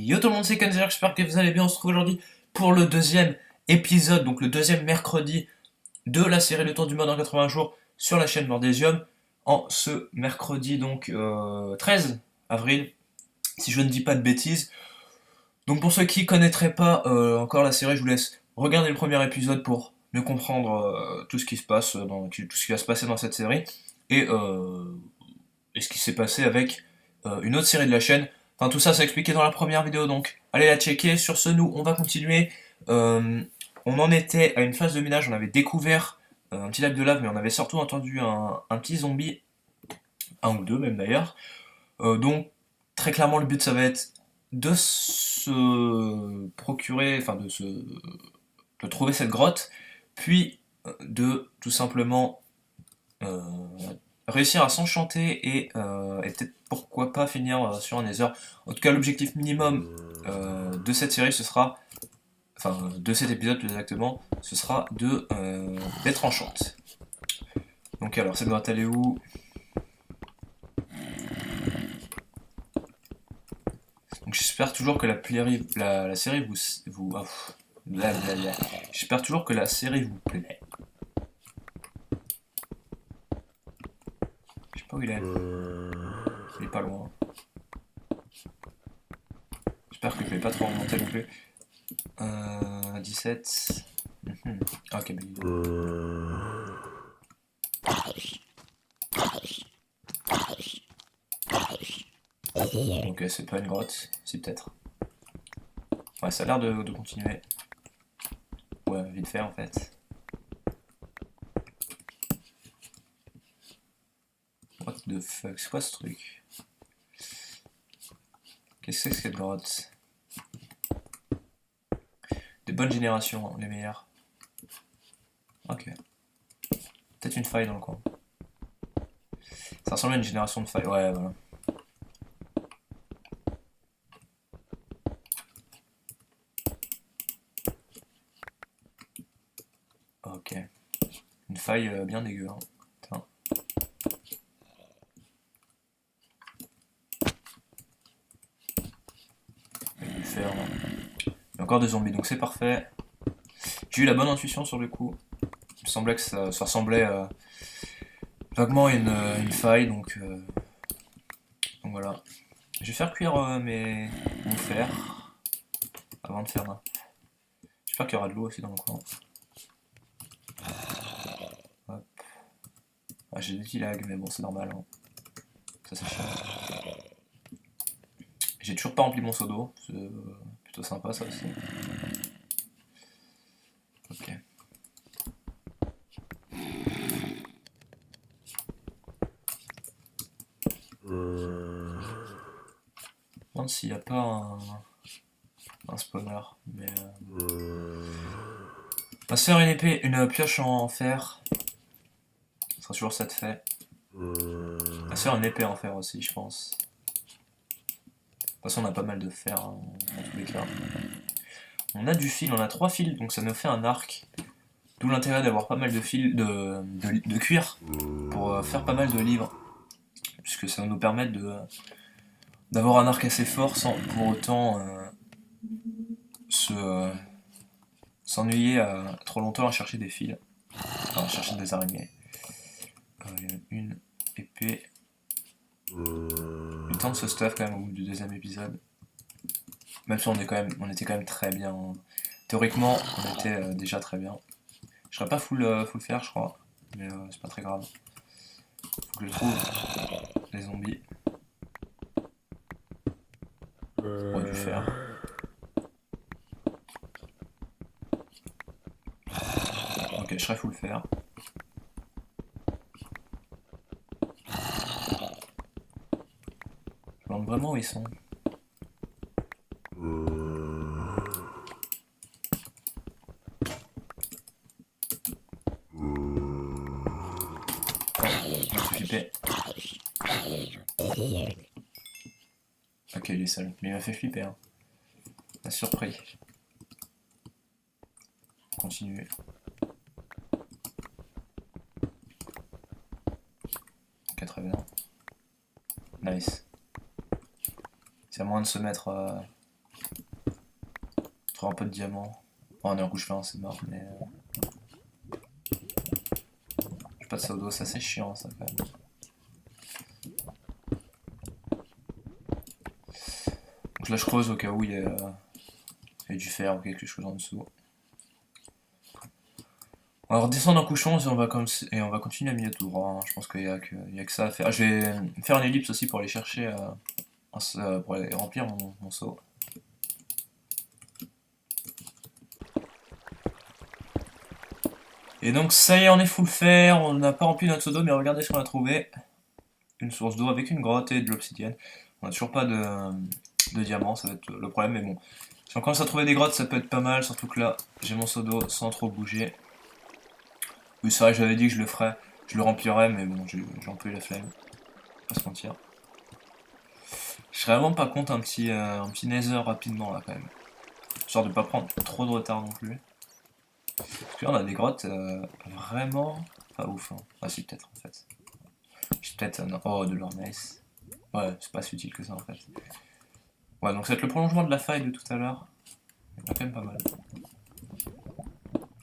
Yo tout le monde, c'est Kenzer, j'espère que vous allez bien. On se retrouve aujourd'hui pour le deuxième épisode, donc le deuxième mercredi de la série Le Tour du Monde en 80 jours sur la chaîne Nordesium, en ce mercredi donc 13 avril, si je ne dis pas de bêtises. Donc pour ceux qui connaîtraient pas encore la série, je vous laisse regarder le premier épisode pour mieux comprendre tout ce qui se passe, tout ce qui va se passer dans cette série, et, euh, et ce qui s'est passé avec une autre série de la chaîne. Enfin, tout ça, c'est expliqué dans la première vidéo, donc allez la checker. Sur ce, nous, on va continuer. Euh, on en était à une phase de minage, on avait découvert un petit lac de lave, mais on avait surtout entendu un petit zombie, un ou deux même d'ailleurs. Donc, très clairement, le but, ça va être de se procurer, enfin, de trouver cette grotte, puis de tout simplement euh, réussir à s'enchanter et peut-être pourquoi pas finir sur un Nether. En tout cas, l'objectif minimum de cette série, ce sera, enfin de cet épisode plus exactement, ce sera de d'être enchante. Donc alors, cette grotte elle est où? Donc j'espère toujours que la série vous blablabla. J'espère toujours que la série vous plaît. Je sais pas où il est. Il est pas loin. J'espère que je vais pas trop remonter non plus. 17. Mhm. Ok, donc c'est pas une grotte, si peut-être. Ouais, ça a l'air de continuer. Ouais, vite fait en fait. What the fuck, c'est quoi ce truc? Qu'est-ce que c'est que cette grotte? Des bonnes générations, hein, les meilleures. Ok. Peut-être une faille dans le coin. Ça ressemble à une génération de failles, ouais, voilà. Ok. Une faille bien dégueu, hein. Putain. Je vais le faire, hein. Il y a encore des zombies, donc c'est parfait. J'ai eu la bonne intuition sur le coup. Il me semblait que ça ressemblait vaguement à une faille, donc voilà. Je vais faire cuire mon fer avant de faire un. J'espère qu'il y aura de l'eau aussi dans le coin. Hop. Ah, j'ai des petits lags, mais bon, c'est normal, hein. Ça, c'est chiant. J'ai toujours pas rempli mon seau d'eau, c'est plutôt sympa ça aussi. Ok. Je me demande s'il n'y a pas un spawner, mais. On va se faire une pioche en fer. Ce sera toujours ça de fait. On va se faire une épée en fer aussi, je pense. De toute façon, on a pas mal de fer hein, dans tous les cas. On a du fil, on a 3 fils, donc ça nous fait un arc. D'où l'intérêt d'avoir pas mal de fils de cuir pour faire pas mal de livres. Puisque ça va nous permettre d'avoir un arc assez fort sans pour autant se s'ennuyer trop longtemps à chercher des fils. Enfin, à chercher des araignées. Une épée. Le temps de ce stuff quand même au bout du deuxième épisode. Même si on était quand même très bien. Hein. Théoriquement, on était déjà très bien. Je serais pas full faire, je crois. Mais c'est pas très grave. Faut que je trouve les zombies. Pour du fer. Ok, je serais full fer. Je me demande vraiment où ils sont. Je me suis flippé. Ok, il est seul. Mais il m'a fait flipper. Hein. Il m'a surpris. Continuer. Ok, très bien. Nice. C'est à moins de se mettre construire un peu de diamants. Bon, on est en couche fin, c'est mort, mais... J'ai pas de pseudo, ça c'est chiant ça quand même. Donc là je creuse au cas où il y a du fer ou quelque chose en dessous. On va redescendre en couche 11 et on va continuer à miner tout droit. Hein. Je pense qu'il y a que ça à faire. Je vais faire une ellipse aussi pour aller chercher, pour aller remplir mon seau. Et donc ça y est, on est full fer, on n'a pas rempli notre seau d'eau, mais regardez ce qu'on a trouvé. Une source d'eau avec une grotte et de l'obsidienne. On n'a toujours pas de diamants, ça va être le problème, mais bon. Si on commence à trouver des grottes, ça peut être pas mal, surtout que là, j'ai mon seau d'eau sans trop bouger. Oui, c'est vrai, j'avais dit que je le ferais, je le remplirais, mais bon, j'ai un peu eu la flemme. Pas se mentir. Je serais vraiment pas contre un petit nether rapidement là quand même. Histoire de pas prendre trop de retard non plus. Parce que là on a des grottes vraiment pas ouf. Hein. Ah si peut-être en fait. J'ai peut-être oh de l'or nice. Ouais, c'est pas si utile que ça en fait. Ouais donc ça va être le prolongement de la faille de tout à l'heure. Il y en a quand même pas mal.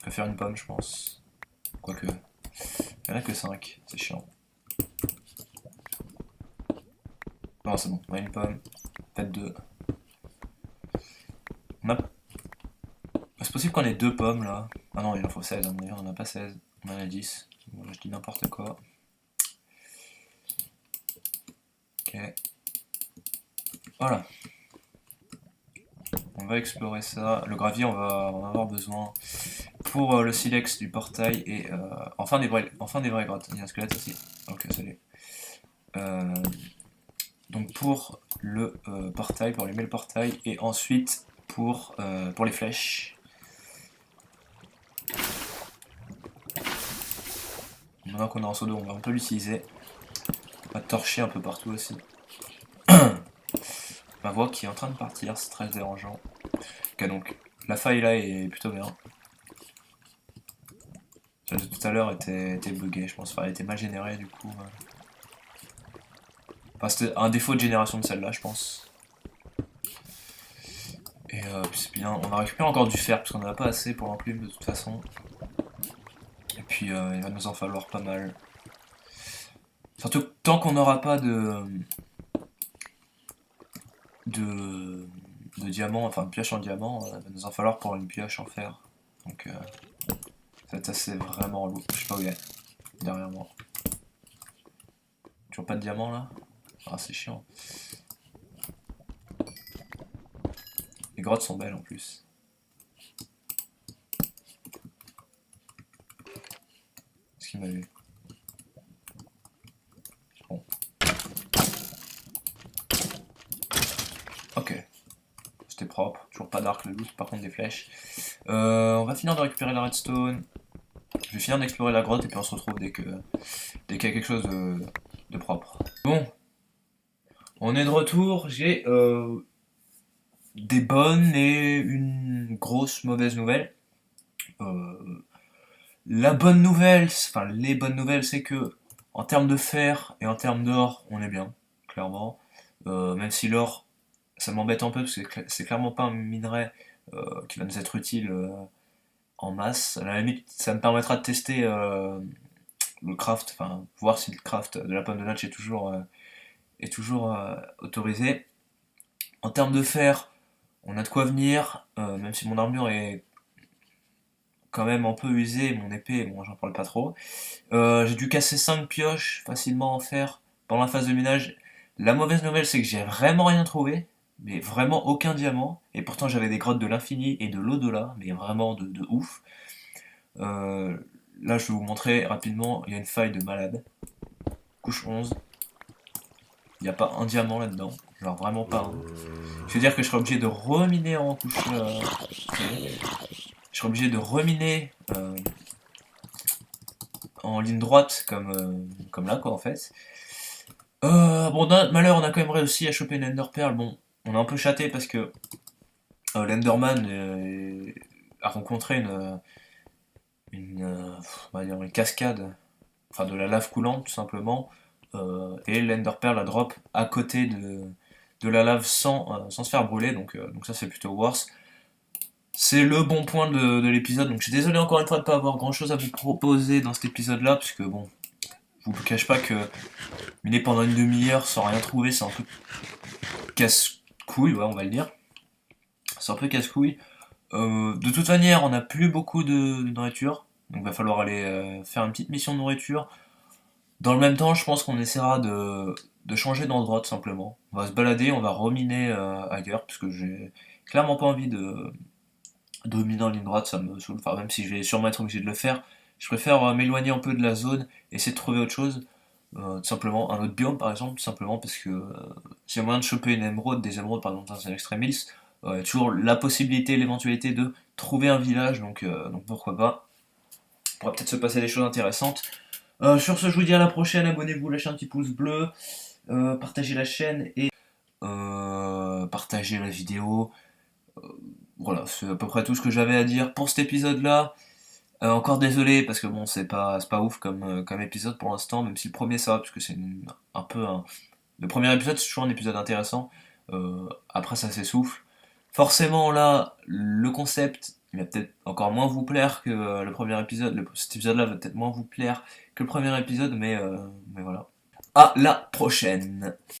Je vais faire une pomme je pense. Quoique. Il y en a que 5, c'est chiant. Non c'est bon, on a une pomme. Peut-être 2. On a... C'est possible qu'on ait 2 pommes là. Ah non il en faut 16, à mon avis on en a pas 16. On en a 10. Bon, là, je dis n'importe quoi. Ok. Voilà. On va explorer ça. Le gravier, on va en avoir besoin pour le silex du portail et enfin des vraies grottes. Il y a un squelette aussi. Ok, salut. Donc pour le portail, pour allumer le portail et ensuite pour les flèches. Maintenant qu'on est en seau d'eau, on peut l'utiliser. On va torcher un peu partout aussi. Ma voix qui est en train de partir, c'est très dérangeant. Ok, donc la faille là est plutôt bien. Celle de tout à l'heure était buggée, je pense. Enfin, elle était mal générée du coup. Enfin, c'était un défaut de génération de celle-là, je pense. Et c'est bien. On a récupéré encore du fer parce qu'on n'en a pas assez pour l'enclume de toute façon. Et puis il va nous en falloir pas mal. Surtout que tant qu'on n'aura pas de diamant, enfin de pioche en diamant, il va nous en falloir pour une pioche en fer. Donc ça va être assez vraiment lourd. Je sais pas où il est. Derrière moi. Toujours pas de diamant là? Ah c'est chiant. Les grottes sont belles en plus. Est-ce qu'il m'a vu? Bon. Ok. C'était propre. Toujours pas d'arc le loot, par contre des flèches. On va finir de récupérer la redstone. Je vais finir d'explorer la grotte et puis on se retrouve dès qu'il y a quelque chose de propre. Bon. On est de retour. J'ai des bonnes et une grosse mauvaise nouvelle. La bonne nouvelle, enfin les bonnes nouvelles, c'est que en termes de fer et en termes d'or, on est bien, clairement. Même si l'or, ça m'embête un peu parce que c'est clairement pas un minerai qui va nous être utile en masse. À la limite, ça me permettra de tester le craft, enfin voir si le craft de la pomme de notch est toujours autorisé. En termes de fer, on a de quoi venir, même si mon armure est quand même un peu usée, mon épée, bon j'en parle pas trop. J'ai dû casser 5 pioches facilement en fer pendant la phase de minage. La mauvaise nouvelle c'est que j'ai vraiment rien trouvé, mais vraiment aucun diamant, et pourtant j'avais des grottes de l'infini et de l'au-delà, mais vraiment de ouf. Euh, Là je vais vous montrer rapidement, il y a une faille de malade. Couche 11. Il n'y a pas un diamant là-dedans, genre vraiment pas un. Je veux dire que je serais obligé de reminer en couche... je serais obligé de reminer en ligne droite comme là quoi en fait. Bon, d'un autre malheur, on a quand même réussi à choper une Ender Pearl. Bon, on a un peu chaté parce que l'Enderman a rencontré on va dire une cascade, enfin de la lave coulante tout simplement, et l'Ender Pearl a drop à côté de la lave sans se faire brûler, donc ça c'est plutôt worse. c'est le bon point de l'épisode. Donc je suis désolé encore une fois de ne pas avoir grand chose à vous proposer dans cet épisode-là, parce que bon, je vous cache pas que miner pendant une demi-heure sans rien trouver, c'est un peu casse-couille, ouais, on va le dire. C'est un peu casse-couille. De toute manière, on n'a plus beaucoup de nourriture, donc va falloir aller faire une petite mission de nourriture. Dans le même temps, je pense qu'on essaiera de changer d'endroit tout simplement. On va se balader, on va reminer ailleurs, parce que j'ai clairement pas envie de miner en ligne droite, ça me saoule. Enfin, même si je vais sûrement être obligé de le faire, je préfère m'éloigner un peu de la zone, essayer de trouver autre chose. Tout simplement, un autre biome par exemple, tout simplement parce que s'il y a moyen de choper une émeraude, des émeraudes par exemple dans un extremis, il y a toujours la possibilité, l'éventualité de trouver un village, donc pourquoi pas. Il pourra peut-être se passer des choses intéressantes. Sur ce, je vous dis à la prochaine, abonnez-vous, lâchez un petit pouce bleu, partagez la chaîne et partagez la vidéo. Voilà, c'est à peu près tout ce que j'avais à dire pour cet épisode-là. Encore désolé parce que bon c'est pas ouf comme épisode pour l'instant, même si le premier ça va parce que c'est un peu un. Le premier épisode c'est toujours un épisode intéressant. Après ça s'essouffle. Forcément là le concept il va peut-être encore moins vous plaire que le premier épisode. Cet épisode-là va peut-être moins vous plaire que le premier épisode, mais voilà. À la prochaine.